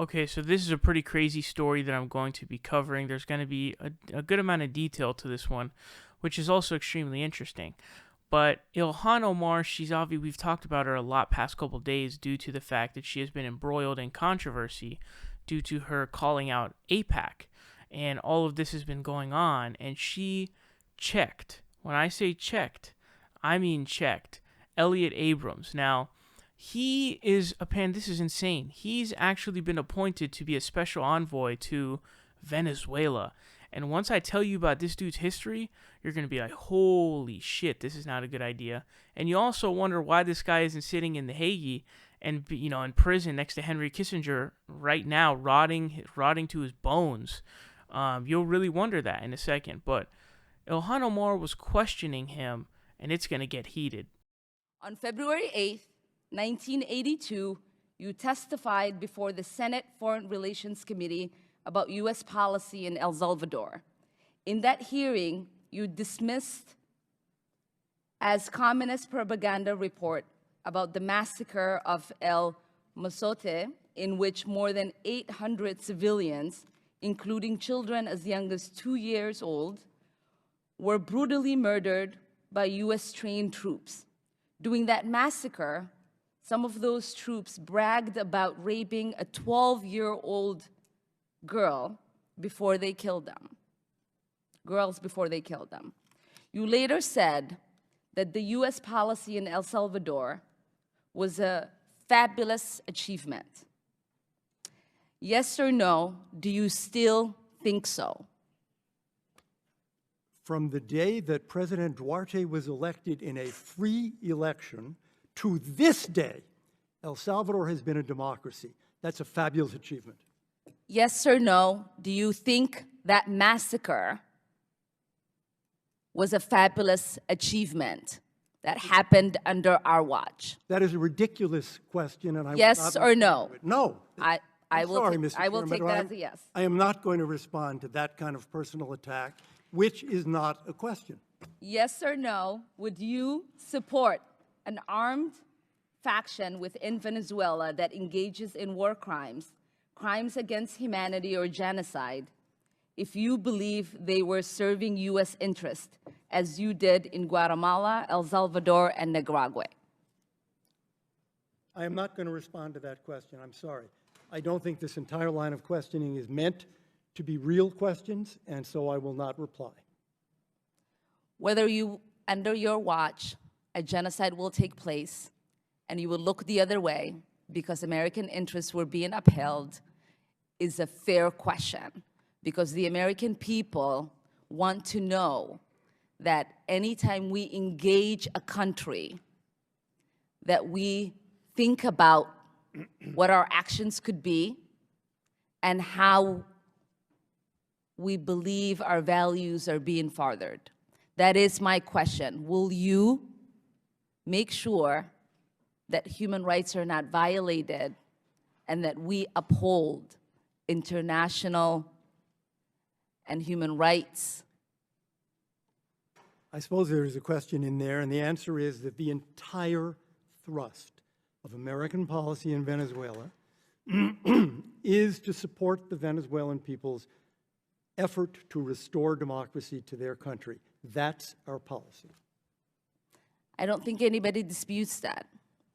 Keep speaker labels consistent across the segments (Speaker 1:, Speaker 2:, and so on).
Speaker 1: Okay, so this is a pretty crazy story that I'm going to be covering. There's going to be a good amount of detail to this one, which is also extremely interesting. But Ilhan Omar, we've talked about her a lot past couple days due to the fact that she has been embroiled in controversy due to her calling out AIPAC. And all of this has been going on, and she checked. When I say checked, I mean checked. Elliot Abrams. Now, this is insane. He's actually been appointed to be a special envoy to Venezuela. And once I tell you about this dude's history, you're going to be like, holy shit, this is not a good idea. And you also wonder why this guy isn't sitting in The Hague and, in prison next to Henry Kissinger right now, rotting to his bones. You'll really wonder that in a second. But Ilhan Omar was questioning him, and it's going to get heated.
Speaker 2: On February 8th, 1982, you testified before the Senate Foreign Relations Committee about U.S. policy in El Salvador. In that hearing, you dismissed as communist propaganda report about the massacre of El Mozote, in which more than 800 civilians, including children as young as 2 years old, were brutally murdered by U.S.-trained troops. During that massacre, some of those troops bragged about raping a 12-year-old girl before they killed them. Girls before they killed them. You later said that the U.S. policy in El Salvador was a fabulous achievement. Yes or no, do you still think so?
Speaker 3: From the day that President Duarte was elected in a free election to this day, El Salvador has been a democracy. That's a fabulous achievement.
Speaker 2: Yes or no, do you think that massacre was a fabulous achievement that happened under our watch?
Speaker 3: That is a ridiculous question, and I
Speaker 2: yes
Speaker 3: will not
Speaker 2: or no?
Speaker 3: No.
Speaker 2: I will take that as a yes.
Speaker 3: I am not going to respond to that kind of personal attack, which is not a question.
Speaker 2: Yes or no, would you support an armed faction within Venezuela that engages in war crimes, crimes against humanity or genocide, if you believe they were serving U.S. interest, as you did in Guatemala, El Salvador, and Nicaragua?
Speaker 3: I am not going to respond to that question. I'm sorry. I don't think this entire line of questioning is meant to be real questions, and so I will not reply.
Speaker 2: Whether under your watch, a genocide will take place, and you will look the other way because American interests were being upheld, is a fair question, because the American people want to know that anytime we engage a country, that we think about what our actions could be and how we believe our values are being furthered. That is my question. Will you make sure that human rights are not violated and that we uphold international and human rights?
Speaker 3: I suppose there is a question in there, and the answer is that the entire thrust of American policy in Venezuela is to support the Venezuelan people's effort to restore democracy to their country. That's our policy.
Speaker 2: I don't think anybody disputes that.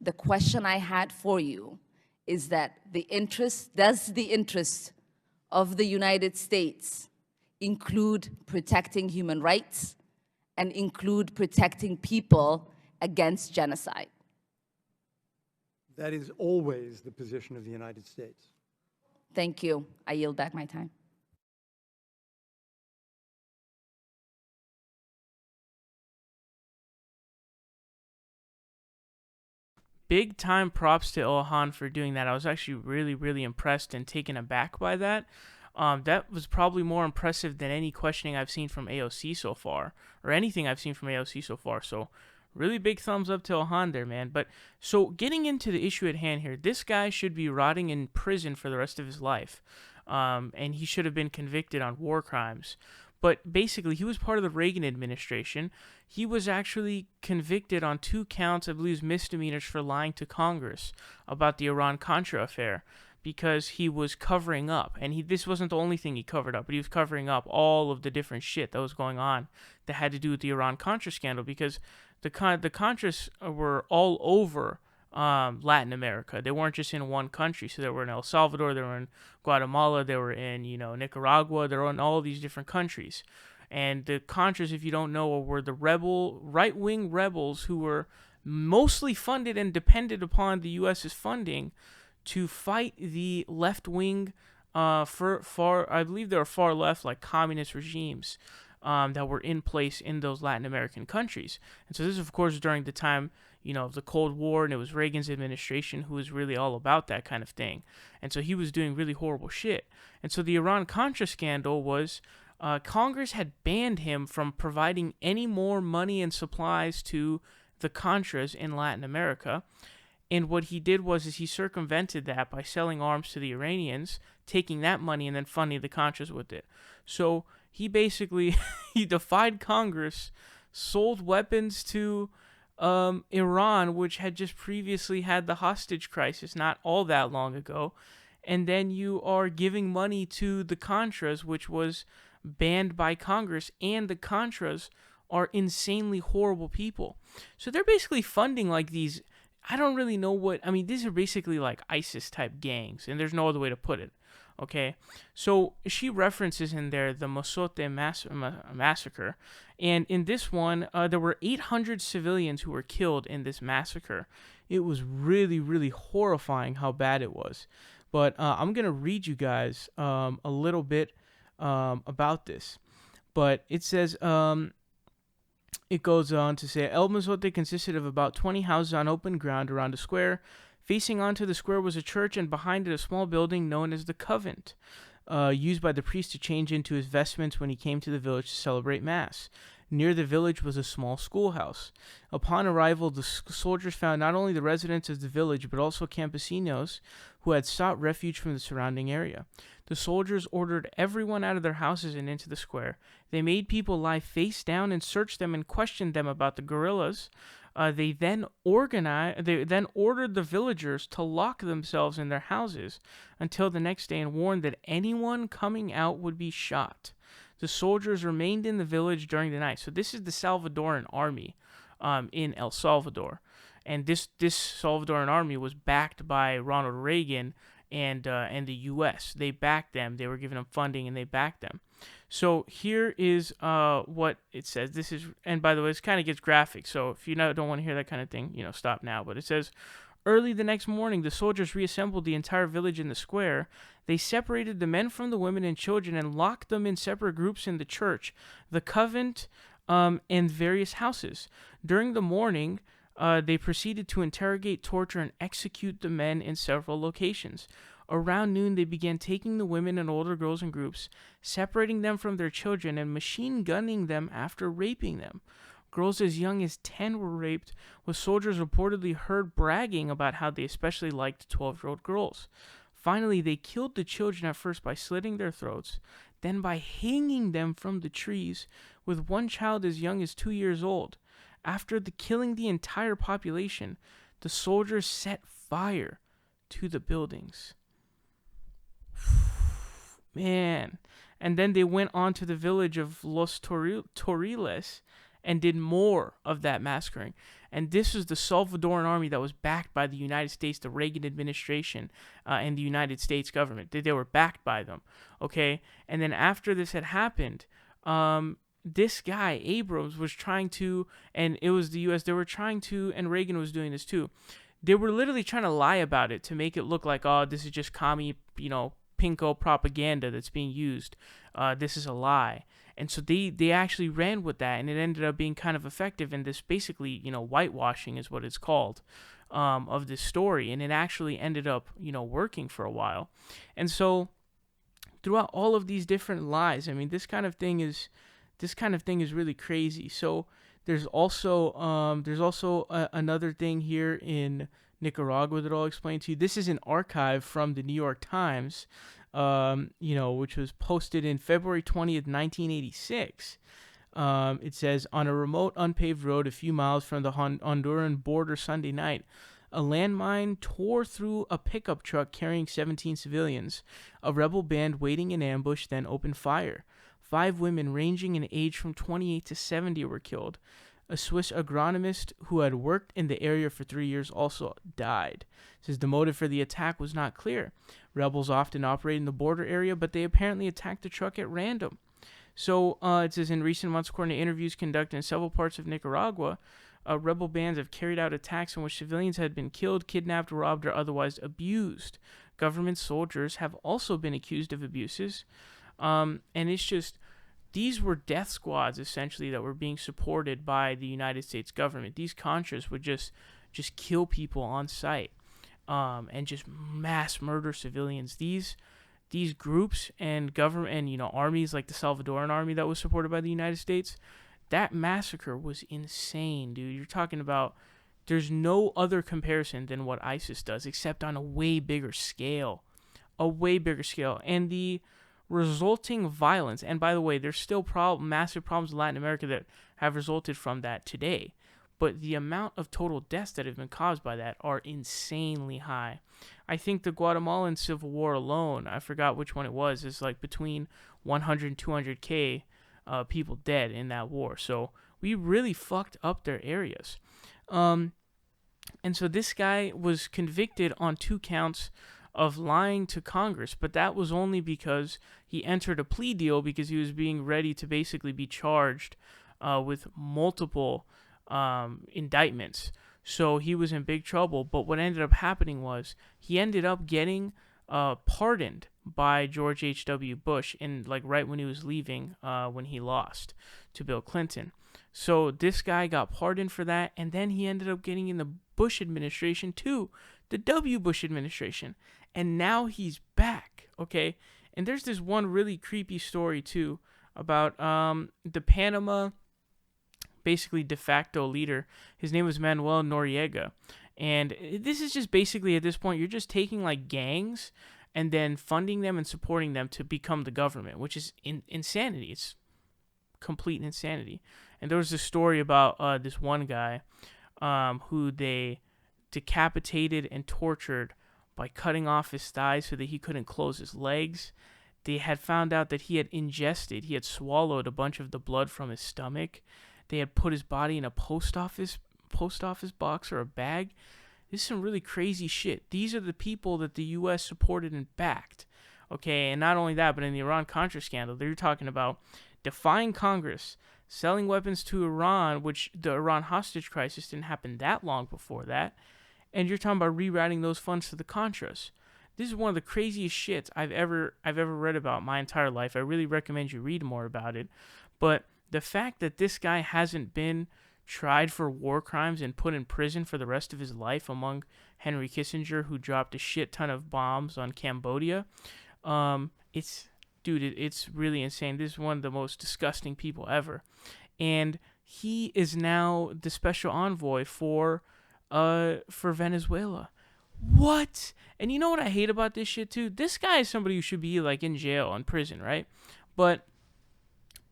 Speaker 2: The question I had for you is that does the interest of the United States include protecting human rights and include protecting people against genocide?
Speaker 3: That is always the position of the United States.
Speaker 2: Thank you. I yield back my time.
Speaker 1: Big time props to Ilhan for doing that. I was actually really, really impressed and taken aback by that. That was probably more impressive than any questioning I've seen from AOC so far, or anything I've seen from AOC so far. So really big thumbs up to Ilhan there, man. But so getting into the issue at hand here, this guy should be rotting in prison for the rest of his life. And he should have been convicted on war crimes. But basically, he was part of the Reagan administration. He was actually convicted on 2 counts, I believe, misdemeanors for lying to Congress about the Iran-Contra affair. because he was covering up, and this wasn't the only thing he covered up, but he was covering up all of the different shit that was going on that had to do with the Iran-Contra scandal, because the Contras were all over Latin America. They weren't just in one country. So they were in El Salvador, they were in Guatemala, they were in, Nicaragua, they were in all these different countries. And the Contras, if you don't know, were the right-wing rebels who were mostly funded and depended upon the U.S.'s funding to fight the left-wing, I believe they were far left, like communist regimes that were in place in those Latin American countries. And so this, of course, during the time, of the Cold War, and it was Reagan's administration who was really all about that kind of thing. And so he was doing really horrible shit. And so the Iran-Contra scandal was Congress had banned him from providing any more money and supplies to the Contras in Latin America. And what he did was he circumvented that by selling arms to the Iranians, taking that money, and then funding the Contras with it. So he basically he defied Congress, sold weapons to Iran, which had just previously had the hostage crisis not all that long ago, and then you are giving money to the Contras, which was banned by Congress, and the Contras are insanely horrible people. So they're basically funding like these, I don't really know these are basically like ISIS type gangs, and there's no other way to put it. Okay, so she references in there the Mosote massacre, and in this one, there were 800 civilians who were killed in this massacre. It was really, really horrifying how bad it was. But I'm going to read you guys a little bit about this. But it says, it goes on to say, El Mozote consisted of about 20 houses on open ground around a square. Facing onto the square was a church, and behind it a small building known as the Convent, used by the priest to change into his vestments when he came to the village to celebrate Mass. Near the village was a small schoolhouse. Upon arrival, the soldiers found not only the residents of the village, but also campesinos who had sought refuge from the surrounding area. The soldiers ordered everyone out of their houses and into the square. They made people lie face down and searched them and questioned them about the guerrillas. They then ordered the villagers to lock themselves in their houses until the next day and warned that anyone coming out would be shot. The soldiers remained in the village during the night. So this is the Salvadoran army in El Salvador. And this Salvadoran army was backed by Ronald Reagan and the U.S. They backed them. They were giving them funding, and they backed them. So here is what it says. This is, and by the way, this kind of gets graphic. So if you don't want to hear that kind of thing, stop now. But it says, early the next morning, the soldiers reassembled the entire village in the square. They separated the men from the women and children and locked them in separate groups in the church, the convent, and various houses. During the morning, they proceeded to interrogate, torture, and execute the men in several locations. Around noon, they began taking the women and older girls in groups, separating them from their children, and machine gunning them after raping them. Girls as young as 10 were raped, with soldiers reportedly heard bragging about how they especially liked 12-year-old girls. Finally, they killed the children at first by slitting their throats, then by hanging them from the trees, with one child as young as 2 years old. After killing the entire population, the soldiers set fire to the buildings. Man. And then they went on to the village of Los Toriles and did more of that massacring. And this was the Salvadoran army that was backed by the United States, the Reagan administration, and the United States government. They were backed by them. Okay? And then after this had happened, this guy, Abrams, was trying to, and it was the U.S., they were trying to, and Reagan was doing this too. They were literally trying to lie about it to make it look like, oh, this is just commie, pinko propaganda that's being used. This is a lie. And so they actually ran with that, and it ended up being kind of effective in this basically, whitewashing is what it's called, of this story. And it actually ended up, working for a while. And so throughout all of these different lies, this kind of thing is really crazy. So there's also another thing here in Nicaragua that I'll explain to you. This is an archive from the New York Times, which was posted in February 20th, 1986. It says, on a remote unpaved road a few miles from the Honduran border Sunday night, A landmine tore through a pickup truck carrying 17 civilians. A rebel band waiting in ambush then opened fire. 5 women ranging in age from 28 to 70 were killed. A Swiss agronomist who had worked in the area for 3 years also died. It says the motive for the attack was not clear. Rebels often operate in the border area, but they apparently attacked the truck at random. So it says in recent months, according to interviews conducted in several parts of Nicaragua, rebel bands have carried out attacks in which civilians had been killed, kidnapped, robbed, or otherwise abused. Government soldiers have also been accused of abuses. And it's just, these were death squads, essentially, that were being supported by the United States government. These Contras would just kill people on sight, and just mass murder civilians. These groups and government and armies like the Salvadoran army that was supported by the United States, that massacre was insane, dude. You're talking about, there's no other comparison than what ISIS does, except on a way bigger scale. And the resulting violence, and by the way, there's still massive problems in Latin America that have resulted from that today, but the amount of total deaths that have been caused by that are insanely high. I think the Guatemalan Civil War alone, I forgot which one it was, is like between 100 and 200K people dead in that war. So we really fucked up their areas. And so this guy was convicted on 2 counts of lying to Congress, but that was only because he entered a plea deal because he was being ready to basically be charged with multiple indictments. So he was in big trouble. But what ended up happening was he ended up getting pardoned by George H.W. Bush right when he was leaving, when he lost to Bill Clinton. So this guy got pardoned for that, and then he ended up getting in the Bush administration too, the W. Bush administration, and now he's back, okay? And there's this one really creepy story too about the Panama, basically de facto leader. His name was Manuel Noriega, and this is just basically, at this point, you're just taking like gangs and then funding them and supporting them to become the government, which is insanity. It's complete insanity. And there was this story about this one guy who they decapitated and tortured by cutting off his thighs so that he couldn't close his legs. They had found out that he had swallowed a bunch of the blood from his stomach. They had put his body in a post office box or a bag. This is some really crazy shit. These are the people that the U.S. supported and backed. Okay, and not only that, but in the Iran-Contra scandal, they're talking about defying Congress, selling weapons to Iran, which the Iran hostage crisis didn't happen that long before that, and you're talking about rerouting those funds to the Contras. This is one of the craziest shits I've ever read about my entire life. I really recommend you read more about it. But the fact that this guy hasn't been tried for war crimes and put in prison for the rest of his life, among Henry Kissinger, who dropped a shit ton of bombs on Cambodia, it's really insane. This is one of the most disgusting people ever. And he is now the special envoy for Venezuela. What? And you know what I hate about this shit too? This guy is somebody who should be like in jail, in prison, right? But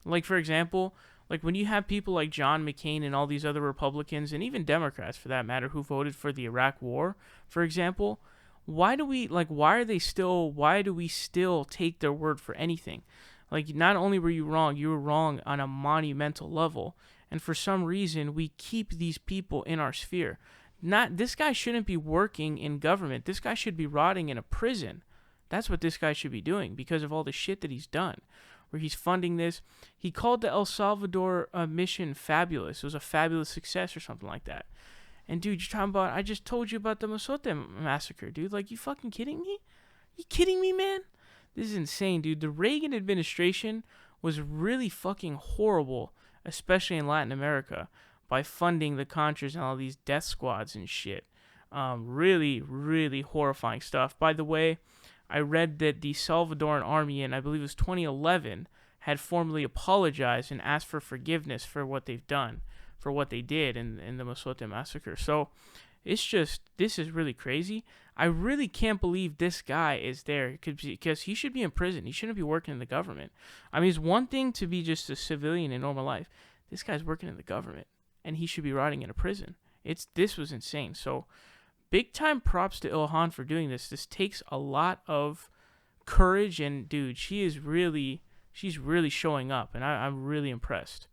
Speaker 1: like, for example, like when you have people like John McCain and all these other Republicans, and even Democrats for that matter, who voted for the Iraq War, for example, why do we still take their word for anything? Like, not only were you were wrong on a monumental level, and for some reason we keep these people in our sphere. This guy shouldn't be working in government. This guy should be rotting in a prison. That's what this guy should be doing because of all the shit that he's done, where he's funding this. He called the El Salvador mission fabulous. It was a fabulous success or something like that. And dude, you're talking about, I just told you about the Mosote massacre, dude. Like, you fucking kidding me? You kidding me, man? This is insane, dude. The Reagan administration was really fucking horrible, especially in Latin America, by funding the Contras and all these death squads and shit. Really, really horrifying stuff. By the way, I read that the Salvadoran army in, I believe it was 2011, had formally apologized and asked for forgiveness for what they've done, for what they did in the Mosote massacre. So it's just, this is really crazy. I really can't believe this guy is there because he should be in prison. He shouldn't be working in the government. I mean, it's one thing to be just a civilian in normal life. This guy's working in the government, and he should be rotting in a prison. This was insane. So big time props to Ilhan for doing this. This takes a lot of courage, and dude, she's really showing up, and I'm really impressed.